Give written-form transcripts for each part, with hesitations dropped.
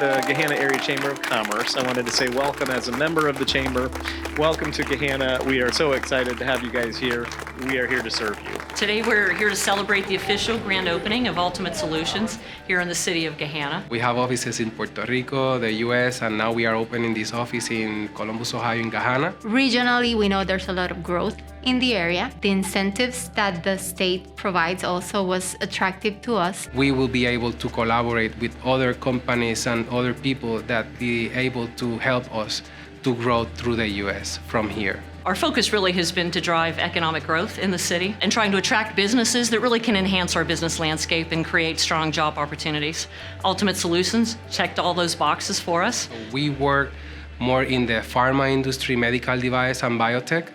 the Gahanna Area Chamber of Commerce. I wanted to say welcome as a member of the Chamber. Welcome to Gahanna. We are so excited to have you guys here. We are here to serve you. Today we're here to celebrate the official grand opening of Ultimate Solutions here in the city of Gahanna. We have offices in Puerto Rico, the US, and now we are opening this office in Columbus, Ohio, in Gahanna. Regionally, we know there's a lot of growth in the area. The incentives that the state provides also was attractive to us. We will be able to collaborate with other companies and other people that be able to help us to grow through the US from here. Our focus really has been to drive economic growth in the city and trying to attract businesses that really can enhance our business landscape and create strong job opportunities. Ultimate Solutions checked all those boxes for us. We work more in the pharma industry, medical device, and biotech.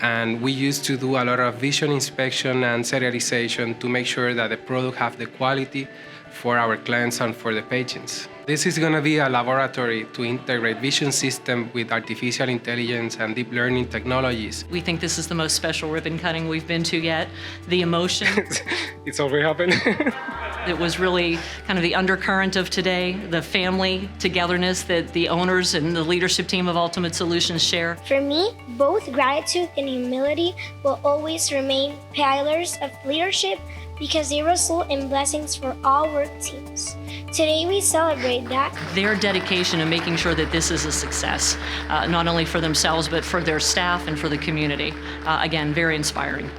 And we used to do a lot of vision inspection and serialization to make sure that the product have the quality for our clients and for the patients. This is going to be a laboratory to integrate vision system with artificial intelligence and deep learning technologies. We think this is the most special ribbon cutting we've been to yet. The emotion. It's already happened. It was really kind of the undercurrent of today, the family togetherness that the owners and the leadership team of Ultimate Solutions share. For me, both gratitude and humility will always remain pillars of leadership because they result in blessings for all work teams. Today we celebrate that. Their dedication to making sure that this is a success, not only for themselves, but for their staff and for the community. Again, very inspiring.